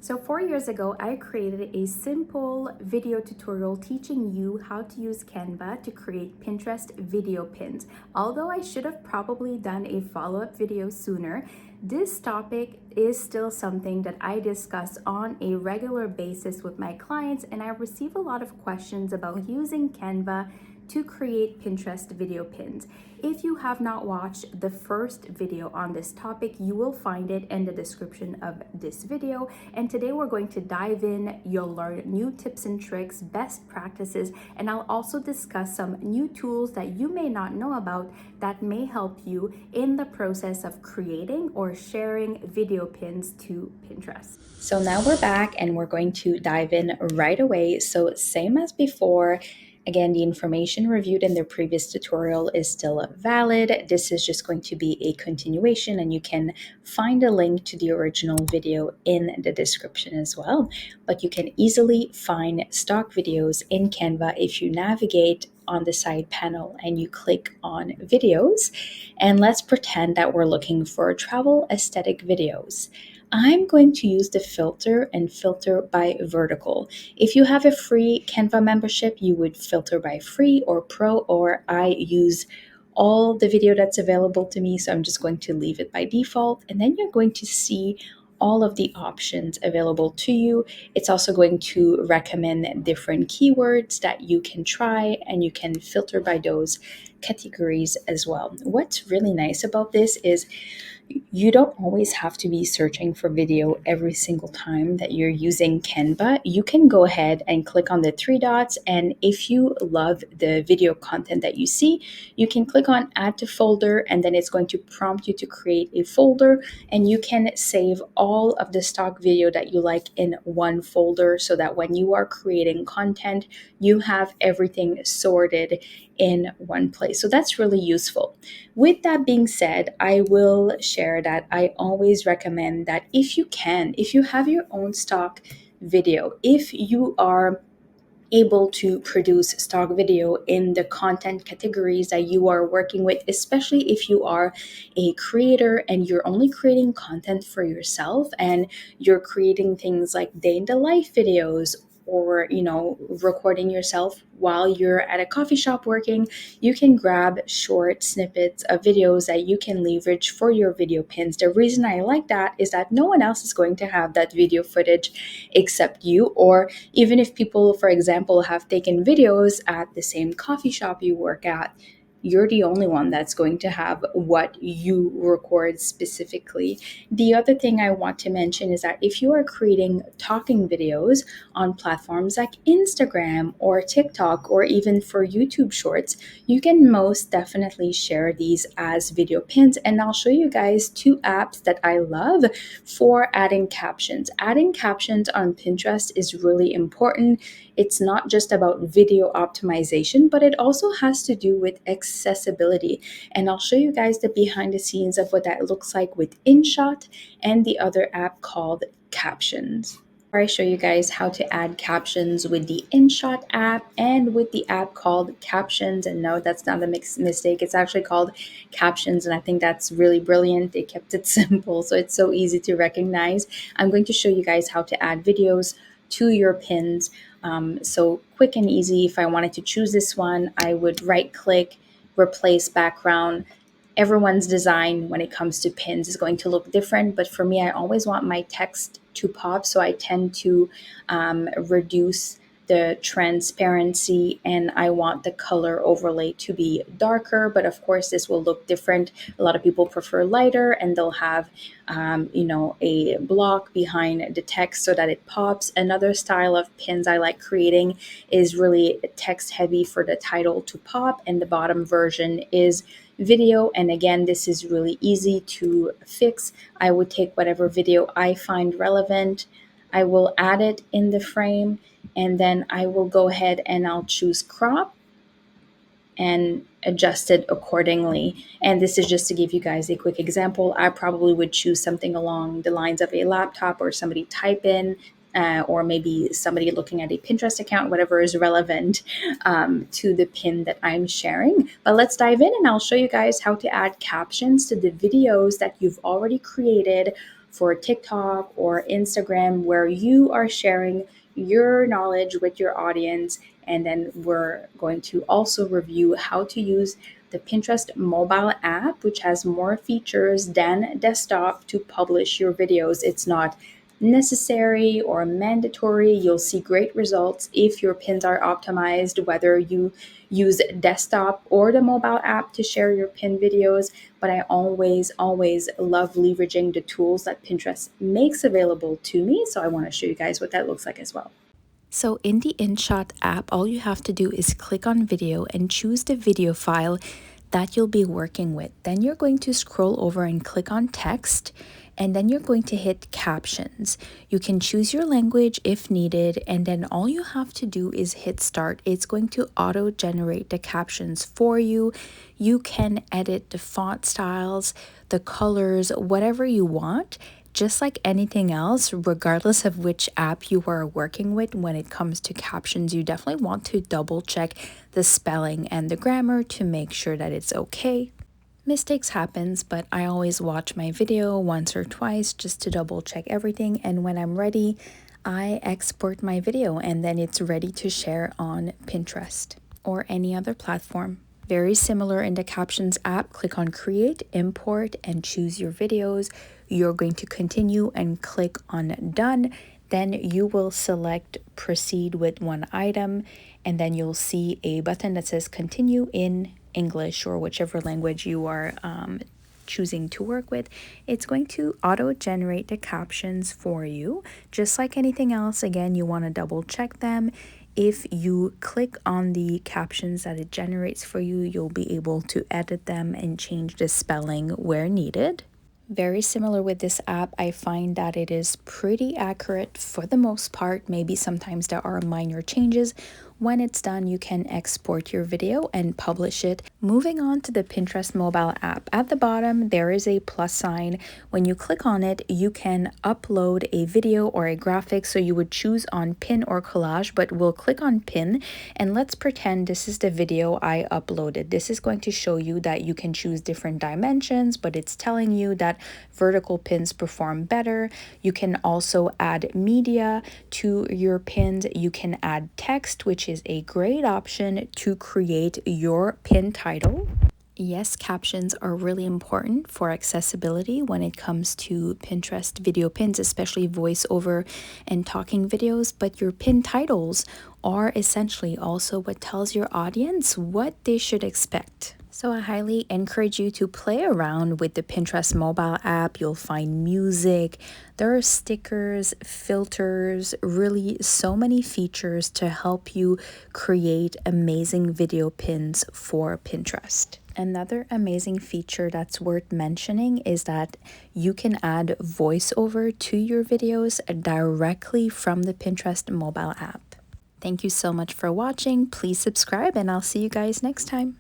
So 4 years ago, I created a simple video tutorial teaching you how to use Canva to create Pinterest video pins. Although I should have probably done a follow-up video sooner, this topic is still something that I discuss on a regular basis with my clients, and I receive a lot of questions about using Canva to create Pinterest video pins. If you have not watched the first video on this topic, you will find it in the description of this video. And today we're going to dive in. You'll learn new tips and tricks, best practices, and I'll also discuss some new tools that you may not know about that may help you in the process of creating or sharing video pins to Pinterest. So now we're back and we're going to dive in right away. So same as before. Again, the information reviewed in the previous tutorial is still valid. This is just going to be a continuation, and you can find a link to the original video in the description as well. But you can easily find stock videos in Canva if you navigate on the side panel and you click on videos. And let's pretend that we're looking for travel aesthetic videos. I'm going to use the filter and filter by vertical. If you have a free Canva membership, you would filter by free or pro, or I use all the video that's available to me. So I'm just going to leave it by default. And then you're going to see all of the options available to you. It's also going to recommend different keywords that you can try, and you can filter by those categories as well. What's really nice about this is you don't always have to be searching for video every single time that you're using Canva. You can go ahead and click on the three dots, and if you love the video content that you see, you can click on add to folder, and then it's going to prompt you to create a folder, and you can save all of the stock video that you like in one folder so that when you are creating content, you have everything sorted in one place. So that's really useful. With that being said, I will share that I always recommend that if you can, if you have your own stock video, if you are able to produce stock video in the content categories that you are working with, especially if you are a creator and you're only creating content for yourself and you're creating things like day in the life videos, or recording yourself while you're at a coffee shop working, you can grab short snippets of videos that you can leverage for your video pins. The reason I like that is that no one else is going to have that video footage except you, or even if people, for example, have taken videos at the same coffee shop you work at, you're the only one that's going to have what you record specifically. The other thing I want to mention is that if you are creating talking videos on platforms like Instagram or TikTok, or even for YouTube Shorts, you can most definitely share these as video pins. And I'll show you guys two apps that I love for adding captions. Adding captions on Pinterest is really important. It's not just about video optimization, but it also has to do with accessibility. And I'll show you guys the behind the scenes of what that looks like with InShot and the other app called Captions. I show you guys how to add captions with the InShot app and with the app called Captions. And no, that's not a mistake. It's actually called Captions, and I think that's really brilliant. They kept it simple, so it's so easy to recognize. I'm going to show you guys how to add videos to your pins. So quick and easy. If I wanted to choose this one, I would right click, replace background. Everyone's design when it comes to pins is going to look different, but for me, I always want my text to pop, so I tend to reduce the transparency, and I want the color overlay to be darker, but of course this will look different. A lot of people prefer lighter, and they'll have a block behind the text so that it pops. Another style of pins I like creating is really text heavy for the title to pop, and the bottom version is video. And again, this is really easy to fix. I would take whatever video I find relevant, I will add it in the frame, and then I will go ahead and I'll choose crop and adjust it accordingly. And this is just to give you guys a quick example. I probably would choose something along the lines of a laptop or somebody type in, or maybe somebody looking at a Pinterest account, whatever is relevant to the pin that I'm sharing. But let's dive in, and I'll show you guys how to add captions to the videos that you've already created for TikTok or Instagram, where you are sharing your knowledge with your audience. And then we're going to also review how to use the Pinterest mobile app, which has more features than desktop to publish your videos. It's not necessary or mandatory. You'll see great results if your pins are optimized, whether you use desktop or the mobile app to share your pin videos. But I always love leveraging the tools that Pinterest makes available to me. So I want to show you guys what that looks like as well. So in the InShot app, all you have to do is click on video and choose the video file that you'll be working with. Then you're going to scroll over and click on text, and then you're going to hit captions. You can choose your language if needed, and then all you have to do is hit start. It's going to auto generate the captions for you. You can edit the font styles, the colors, whatever you want. Just like anything else, regardless of which app you are working with, when it comes to captions, you definitely want to double check the spelling and the grammar to make sure that it's okay. Mistakes happens, but I always watch my video once or twice just to double check everything, and when I'm ready, I export my video and then it's ready to share on Pinterest or any other platform. Very similar in the Captions app. Click on Create, Import, and choose your videos. You're going to continue and click on Done. Then you will select Proceed with one item, and then you'll see a button that says Continue in English or whichever language you are choosing to work with. It's going to auto generate the captions for you. Just like anything else, again, you want to double check them. If you click on the captions that it generates for you, you'll be able to edit them and change the spelling where needed. Very similar with this app, I find that it is pretty accurate for the most part. Maybe sometimes there are minor changes. When it's done, you can export your video and publish it. Moving on to the Pinterest mobile app. At the bottom, there is a plus sign. When you click on it, you can upload a video or a graphic. So you would choose on pin or collage, but we'll click on pin. And let's pretend this is the video I uploaded. This is going to show you that you can choose different dimensions, but it's telling you that vertical pins perform better. You can also add media to your pins. You can add text, which is a great option to create your pin title. Yes, captions are really important for accessibility when it comes to Pinterest video pins, especially voiceover and talking videos, but your pin titles are essentially also what tells your audience what they should expect. So I highly encourage you to play around with the Pinterest mobile app. You'll find music, there are stickers, filters, really so many features to help you create amazing video pins for Pinterest. Another amazing feature that's worth mentioning is that you can add voiceover to your videos directly from the Pinterest mobile app. Thank you so much for watching. Please subscribe and I'll see you guys next time.